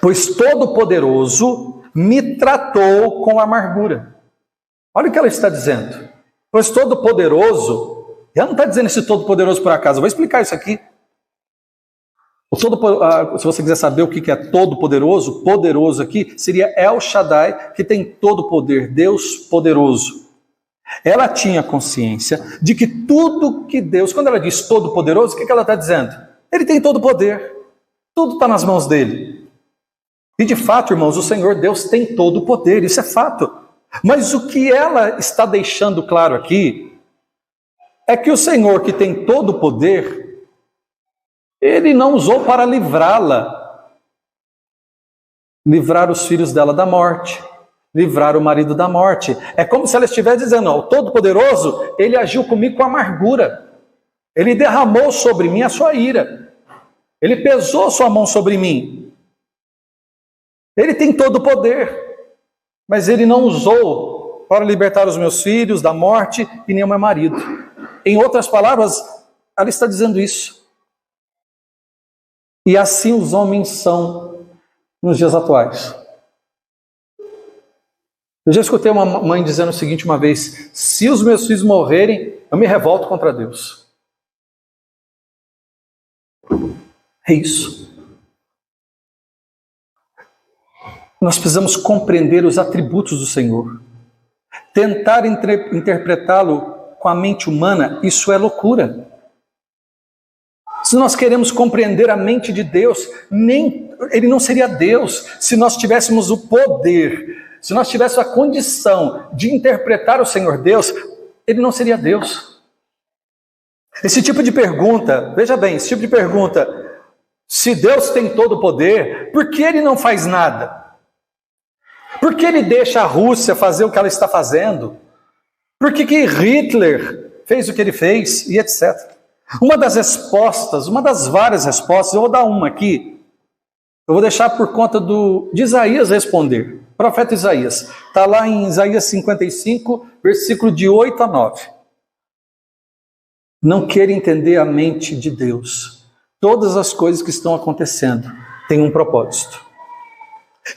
Pois Todo-Poderoso me tratou com amargura. Olha o que ela está dizendo. Pois Todo-Poderoso, ela não está dizendo esse Todo-Poderoso por acaso. Eu vou explicar isso aqui. Se você quiser saber o que é Todo-Poderoso, poderoso aqui seria El Shaddai, que tem todo o poder, Deus poderoso. Ela tinha consciência de que tudo que Deus, quando ela diz Todo-Poderoso, o que ela está dizendo? Ele tem todo o poder, tudo está nas mãos dele. E de fato, irmãos, o Senhor Deus tem todo o poder, isso é fato. Mas o que ela está deixando claro aqui é que o Senhor, que tem todo o poder, ele não usou para livrá-la, livrar os filhos dela da morte, livrar o marido da morte. É como se ela estivesse dizendo: ó, o Todo-Poderoso, ele agiu comigo com amargura, ele derramou sobre mim a sua ira, ele pesou sua mão sobre mim, ele tem todo o poder, mas ele não usou para libertar os meus filhos da morte e nem o meu marido. Em outras palavras, ela está dizendo isso. E assim os homens são nos dias atuais. Eu já escutei uma mãe dizendo o seguinte uma vez: se os meus filhos morrerem, eu me revolto contra Deus. É isso. Nós precisamos compreender os atributos do Senhor. Tentar interpretá-lo com a mente humana, isso é loucura. Se nós queremos compreender a mente de Deus, ele não seria Deus se nós tivéssemos o poder. Se nós tivéssemos a condição de interpretar o Senhor Deus, ele não seria Deus. Esse tipo de pergunta, veja bem, esse tipo de pergunta, se Deus tem todo o poder, por que ele não faz nada? Por que ele deixa a Rússia fazer o que ela está fazendo? Por que Hitler fez o que ele fez? E etc. Uma das respostas, uma das várias respostas, eu vou dar uma aqui, eu vou deixar por conta de Isaías responder. O profeta Isaías, está lá em Isaías 55, versículo de 8 a 9. Não queira entender a mente de Deus. Todas as coisas que estão acontecendo têm um propósito.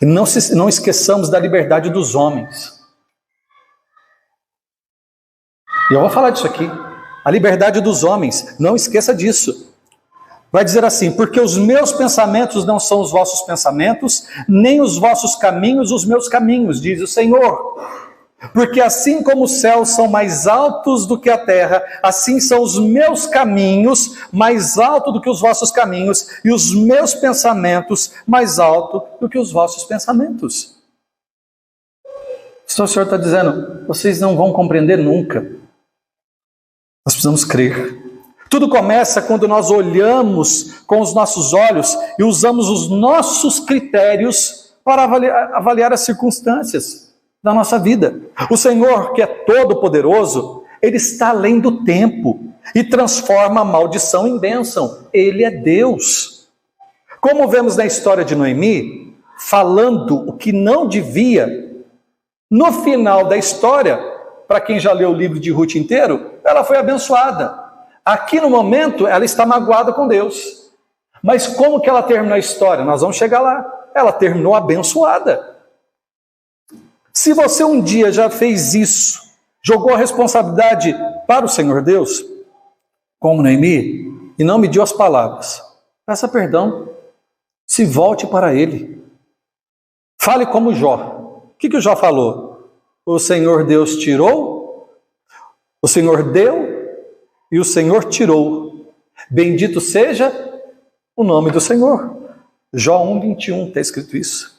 E não esqueçamos da liberdade dos homens. E eu vou falar disso aqui. A liberdade dos homens, não esqueça disso. Vai dizer assim: porque os meus pensamentos não são os vossos pensamentos, nem os vossos caminhos os meus caminhos, diz o Senhor. Porque assim como os céus são mais altos do que a terra, assim são os meus caminhos mais altos do que os vossos caminhos, e os meus pensamentos mais altos do que os vossos pensamentos. O Senhor está dizendo: vocês não vão compreender nunca. Nós precisamos crer. Tudo começa quando nós olhamos com os nossos olhos e usamos os nossos critérios para avaliar as circunstâncias da nossa vida. O Senhor, que é todo-poderoso, Ele está além do tempo e transforma a maldição em bênção. Ele é Deus. Como vemos na história de Noemi, falando o que não devia, no final da história, para quem já leu o livro de Ruth inteiro, ela foi abençoada. Aqui no momento, ela está magoada com Deus. Mas como que ela terminou a história? Nós vamos chegar lá. Ela terminou abençoada. Se você um dia já fez isso, jogou a responsabilidade para o Senhor Deus, como Noemi, e não mediu as palavras, peça perdão. Se volte para Ele. Fale como Jó. O que o Jó falou? O Senhor Deus tirou, o Senhor deu e o Senhor tirou. Bendito seja o nome do Senhor. Jó 1:21 está escrito isso.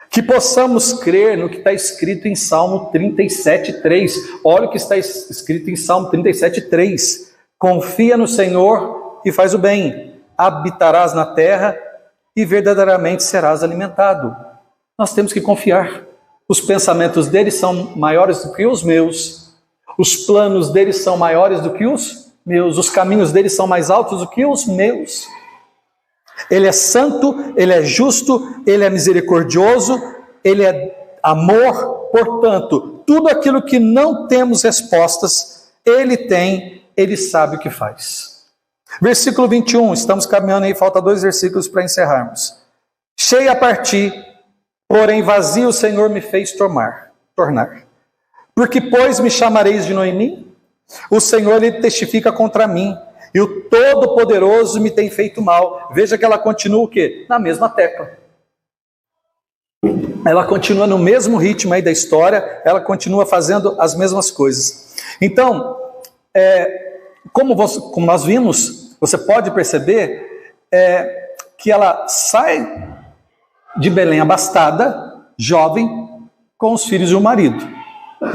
Que possamos crer no que está escrito em Salmo 37:3. Olha o que está escrito em Salmo 37:3. Confia no Senhor e faz o bem. Habitarás na terra e verdadeiramente serás alimentado. Nós temos que confiar. Os pensamentos dele são maiores do que os meus. Os planos dele são maiores do que os meus. Os caminhos dele são mais altos do que os meus. Ele é santo, ele é justo, ele é misericordioso, ele é amor. Portanto, tudo aquilo que não temos respostas, ele tem, ele sabe o que faz. Versículo 21, estamos caminhando aí, falta 2 versículos para encerrarmos. Cheia a partir, porém vazio o Senhor me fez tornar. Porque, pois, me chamareis de Noemi? O Senhor, Ele testifica contra mim, e o Todo-Poderoso me tem feito mal. Veja que ela continua o quê? Na mesma tecla. Ela continua no mesmo ritmo aí da história, ela continua fazendo as mesmas coisas. Então, como nós vimos, você pode perceber que ela sai de Belém abastada, jovem, com os filhos e o marido.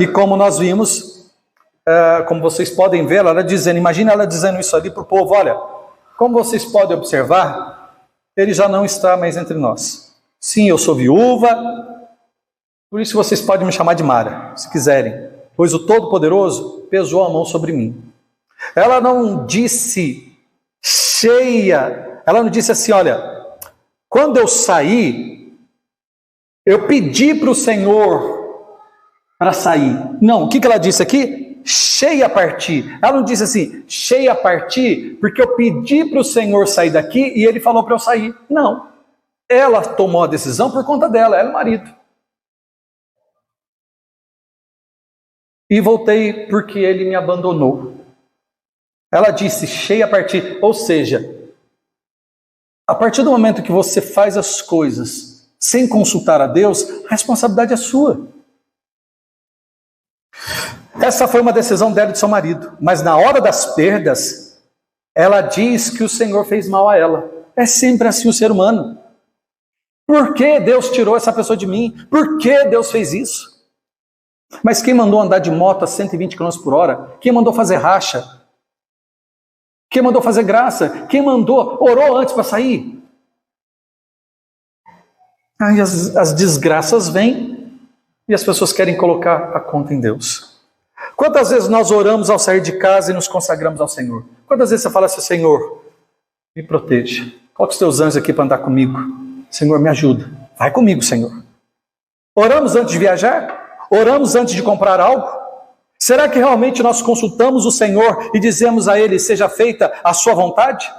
E como nós vimos, como vocês podem ver, imagina ela dizendo isso ali para o povo: olha, como vocês podem observar, ele já não está mais entre nós. Sim, eu sou viúva, por isso vocês podem me chamar de Mara, se quiserem, pois o Todo-Poderoso pesou a mão sobre mim. Ela não disse ela não disse assim: olha, quando eu saí, eu pedi para o Senhor para sair. Não, o que ela disse aqui? cheia a partir. Ela não disse assim, cheia a partir, porque eu pedi para o Senhor sair daqui e ele falou para eu sair. Não. Ela tomou a decisão por conta dela, ela e o marido. E voltei porque ele me abandonou. Ela disse, cheia a partir. Ou seja, a partir do momento que você faz as coisas sem consultar a Deus, a responsabilidade é sua. Essa foi uma decisão dela e de seu marido. Mas na hora das perdas, ela diz que o Senhor fez mal a ela. É sempre assim o ser humano. Por que Deus tirou essa pessoa de mim? Por que Deus fez isso? Mas quem mandou andar de moto a 120 km por hora? Quem mandou fazer racha? Quem mandou fazer graça? Quem orou antes para sair? Aí as desgraças vêm e as pessoas querem colocar a conta em Deus. Quantas vezes nós oramos ao sair de casa e nos consagramos ao Senhor? Quantas vezes você fala assim, Senhor, me proteja. Coloca os teus anjos aqui para andar comigo. Senhor, me ajuda. Vai comigo, Senhor. Oramos antes de viajar? Oramos antes de comprar algo? Será que realmente nós consultamos o Senhor e dizemos a Ele, seja feita a sua vontade?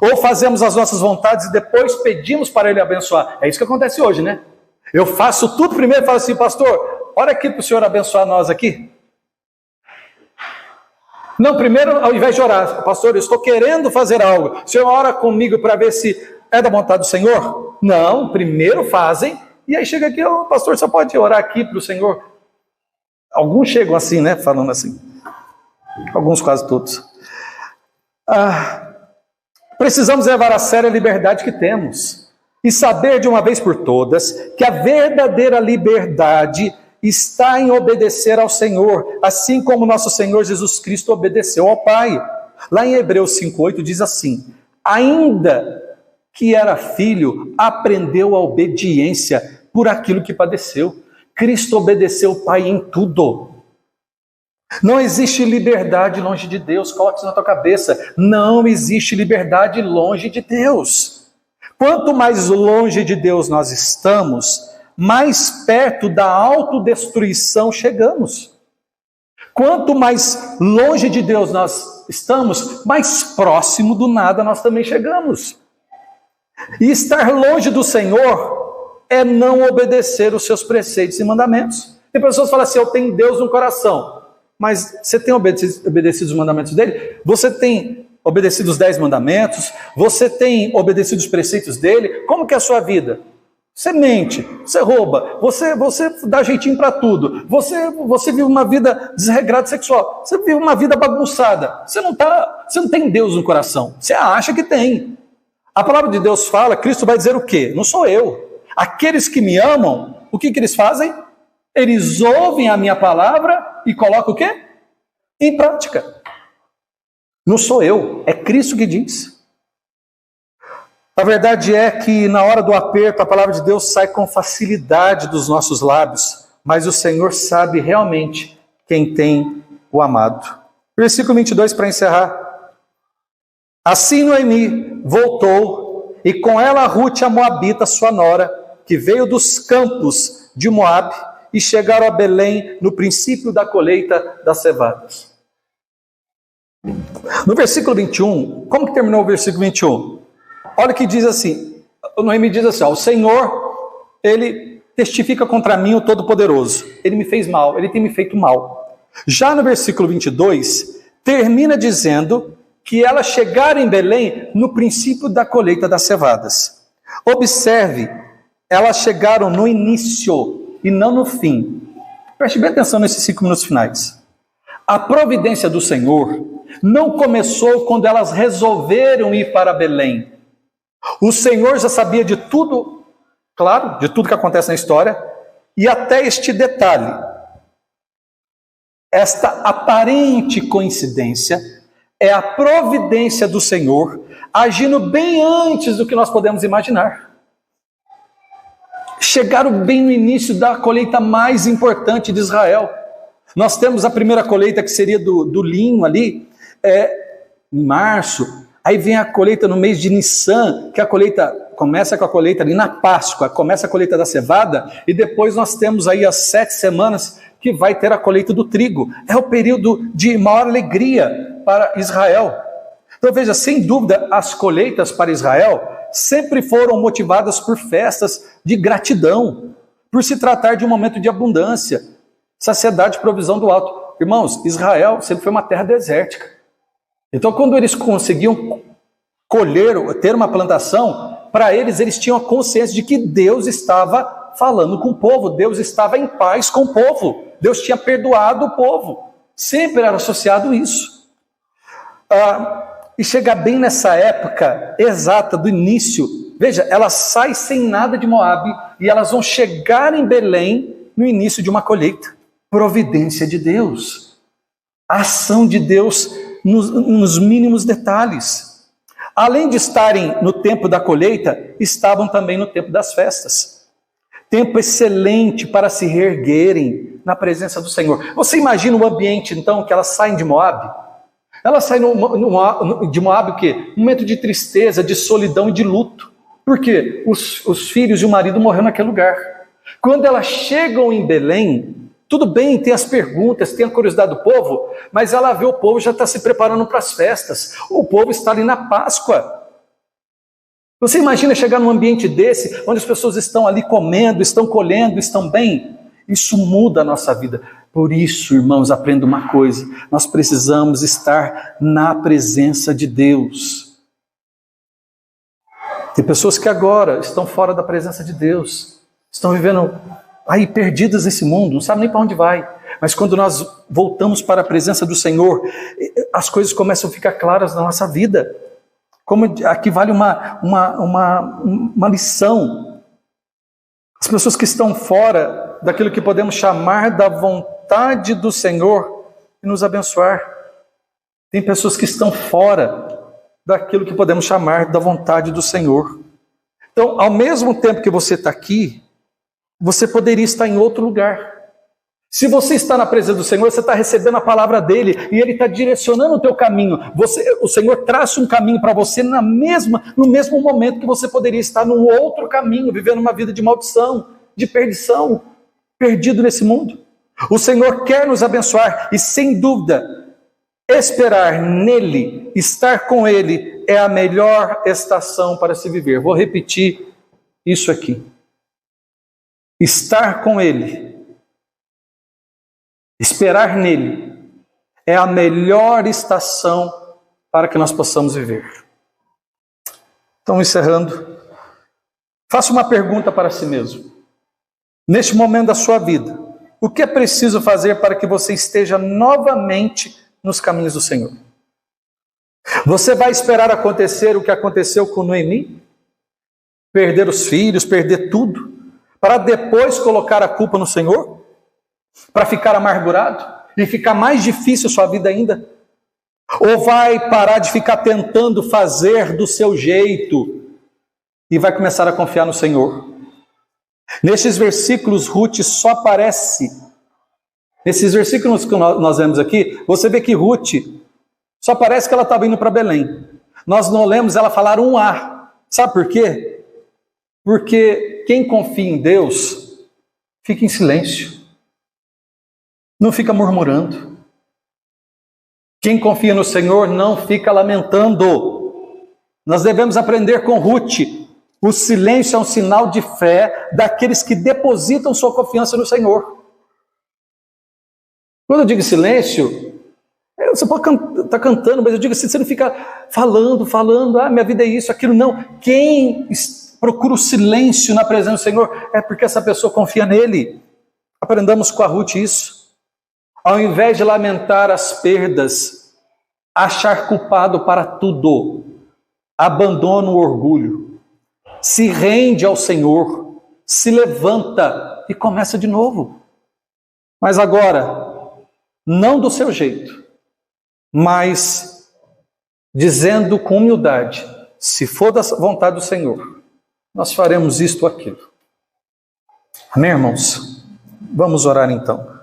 Ou fazemos as nossas vontades e depois pedimos para Ele abençoar? É isso que acontece hoje, né? Eu faço tudo primeiro e falo assim, pastor, ora aqui para o Senhor abençoar nós aqui. Não, primeiro, ao invés de orar, pastor, eu estou querendo fazer algo. O Senhor ora comigo para ver se é da vontade do Senhor? Não, primeiro fazem, e aí chega aqui, pastor, só pode orar aqui para o Senhor. Alguns chegam assim, né? Falando assim. Alguns, quase todos. Precisamos levar a sério a liberdade que temos. E saber de uma vez por todas que a verdadeira liberdade está em obedecer ao Senhor, assim como nosso Senhor Jesus Cristo obedeceu ao Pai. Lá em Hebreus 5,8 diz assim, ainda que era filho, aprendeu a obediência por aquilo que padeceu. Cristo obedeceu o Pai em tudo. Não existe liberdade longe de Deus. Coloque isso na tua cabeça. Não existe liberdade longe de Deus. Quanto mais longe de Deus nós estamos, mais perto da autodestruição chegamos. Quanto mais longe de Deus nós estamos, mais próximo do nada nós também chegamos. E estar longe do Senhor é não obedecer os seus preceitos e mandamentos. Tem pessoas que falam assim, eu tenho Deus no coração. Mas você tem obedecido os mandamentos dele? Você tem obedecido os 10 mandamentos? Você tem obedecido os preceitos dele? Como que é a sua vida? Você mente, você rouba, você dá jeitinho para tudo. Você vive uma vida desregrada sexual. Você vive uma vida bagunçada. Você não tem Deus no coração. Você acha que tem. A palavra de Deus fala, Cristo vai dizer o quê? Não sou eu. Aqueles que me amam, o que eles fazem? Eles ouvem a minha palavra e colocam o quê? Em prática. Não sou eu, é Cristo que diz. A verdade é que na hora do aperto, a palavra de Deus sai com facilidade dos nossos lábios, mas o Senhor sabe realmente quem tem o amado. Versículo 22 para encerrar. Assim Noemi voltou, e com ela Rute a Moabita, sua nora, que veio dos campos de Moabe, e chegaram a Belém no princípio da colheita das cevadas. No versículo 21, como que terminou o versículo 21? Olha o que diz assim, Noemi diz assim, o Senhor, Ele testifica contra mim o Todo-Poderoso, Ele me fez mal, Ele tem me feito mal. Já no versículo 22, termina dizendo que elas chegaram em Belém no princípio da colheita das cevadas. Observe, elas chegaram no início e não no fim. Preste bem atenção nesses 5 minutos finais. A providência do Senhor não começou quando elas resolveram ir para Belém. O Senhor já sabia de tudo, claro, de tudo que acontece na história, e até este detalhe. Esta aparente coincidência é a providência do Senhor agindo bem antes do que nós podemos imaginar. Chegaram bem no início da colheita mais importante de Israel. Nós temos a primeira colheita que seria do linho ali, em março. Aí vem a colheita no mês de Nissan, que a colheita começa com a colheita ali na Páscoa, começa a colheita da cevada, e depois nós temos aí as 7 semanas, que vai ter a colheita do trigo. É o período de maior alegria para Israel. Então veja, sem dúvida, as colheitas para Israel sempre foram motivadas por festas de gratidão, por se tratar de um momento de abundância, saciedade e provisão do alto. Irmãos, Israel sempre foi uma terra desértica. Então quando eles conseguiam colher, ter uma plantação, para eles tinham a consciência de que Deus estava falando com o povo, Deus estava em paz com o povo, Deus tinha perdoado o povo. Sempre era associado isso. E chega bem nessa época exata do início, veja, ela sai sem nada de Moabe e elas vão chegar em Belém no início de uma colheita. Providência de Deus, a ação de Deus nos mínimos detalhes. Além de estarem no tempo da colheita, estavam também no tempo das festas. Tempo excelente para se reerguerem na presença do Senhor. Você imagina o ambiente, então, que elas saem de Moabe? Elas saem de Moabe o quê? Um momento de tristeza, de solidão e de luto. Por quê? Os filhos e o marido morreram naquele lugar. Quando elas chegam em Belém, tudo bem, tem as perguntas, tem a curiosidade do povo, mas ela vê o povo já está se preparando para as festas. O povo está ali na Páscoa. Você imagina chegar num ambiente desse, onde as pessoas estão ali comendo, estão colhendo, estão bem? Isso muda a nossa vida. Por isso, irmãos, aprenda uma coisa: nós precisamos estar na presença de Deus. Tem pessoas que agora estão fora da presença de Deus, estão vivendo aí perdidas nesse mundo, não sabem nem para onde vai. Mas quando nós voltamos para a presença do Senhor, as coisas começam a ficar claras na nossa vida. Como aqui vale uma lição. As pessoas que estão fora daquilo que podemos chamar da vontade do Senhor e nos abençoar. Tem pessoas que estão fora daquilo que podemos chamar da vontade do Senhor. Então, ao mesmo tempo que você está aqui, você poderia estar em outro lugar. Se você está na presença do Senhor, você está recebendo a palavra dele e ele está direcionando o teu caminho. O Senhor traça um caminho para você no mesmo momento que você poderia estar num outro caminho, vivendo uma vida de maldição, de perdição, perdido nesse mundo. O Senhor quer nos abençoar e, sem dúvida, esperar nele, estar com ele, é a melhor estação para se viver. Vou repetir isso aqui. Estar com ele, esperar nele, é a melhor estação para que nós possamos viver. Então, encerrando, faça uma pergunta para si mesmo. Neste momento da sua vida, o que é preciso fazer para que você esteja novamente nos caminhos do Senhor? Você vai esperar acontecer o que aconteceu com Noemi? Perder os filhos, perder tudo? Para depois colocar a culpa no Senhor? Para ficar amargurado? E ficar mais difícil a sua vida ainda? Ou vai parar de ficar tentando fazer do seu jeito e vai começar a confiar no Senhor? Nesses versículos, Ruth só aparece. Nesses versículos que nós vemos aqui, você vê que Ruth só parece que ela estava indo para Belém. Nós não lemos ela falar um A. Sabe por quê? Porque quem confia em Deus fica em silêncio, não fica murmurando. Quem confia no Senhor não fica lamentando. Nós devemos aprender com Ruth. O silêncio é um sinal de fé daqueles que depositam sua confiança no Senhor. Quando eu digo silêncio, você pode estar cantando, mas eu digo assim, você não fica falando, minha vida é isso, aquilo, não. Quem procura o silêncio na presença do Senhor é porque essa pessoa confia nele. Aprendamos com a Ruth isso. Ao invés de lamentar as perdas, achar culpado para tudo, abandona o orgulho, se rende ao Senhor, se levanta e começa de novo. Mas agora, não do seu jeito, mas dizendo com humildade, se for da vontade do Senhor, nós faremos isto ou aquilo. Amém, irmãos? Vamos orar então.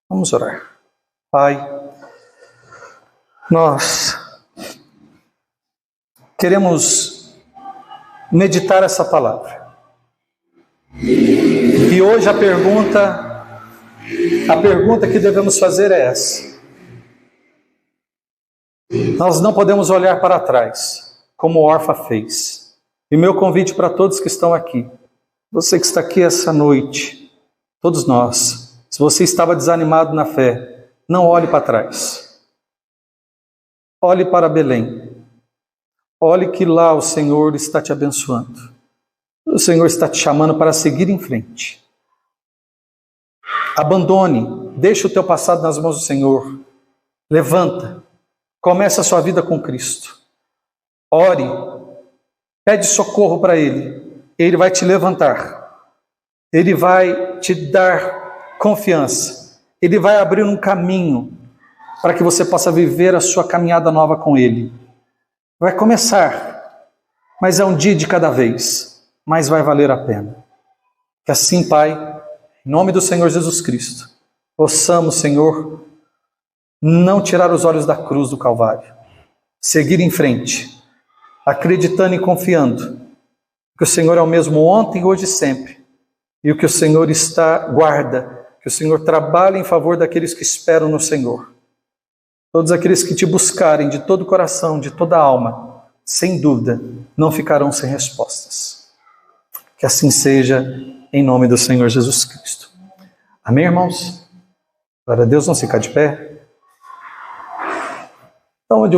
Vamos orar. Pai, nós queremos meditar essa palavra. E hoje a pergunta A pergunta que devemos fazer é essa. Nós não podemos olhar para trás, como Orfa fez. E meu convite para todos que estão aqui, você que está aqui essa noite, todos nós, se você estava desanimado na fé, não olhe para trás. Olhe para Belém. Olhe que lá o Senhor está te abençoando. O Senhor está te chamando para seguir em frente. Abandone, deixe o teu passado nas mãos do Senhor. Levanta, comece a sua vida com Cristo. Ore, pede socorro para Ele. Ele vai te levantar. Ele vai te dar confiança. Ele vai abrir um caminho para que você possa viver a sua caminhada nova com Ele. Vai começar, mas é um dia de cada vez, mas vai valer a pena. Que assim, Pai, em nome do Senhor Jesus Cristo, possamos, Senhor, não tirar os olhos da cruz do Calvário, seguir em frente, acreditando e confiando que o Senhor é o mesmo ontem, hoje e sempre, e o que o Senhor guarda, que o Senhor trabalha em favor daqueles que esperam no Senhor. Todos aqueles que te buscarem de todo o coração, de toda a alma, sem dúvida, não ficarão sem respostas. Que assim seja, em nome do Senhor Jesus Cristo. Amém, irmãos? Glória a Deus, vamos ficar de pé. Então, onde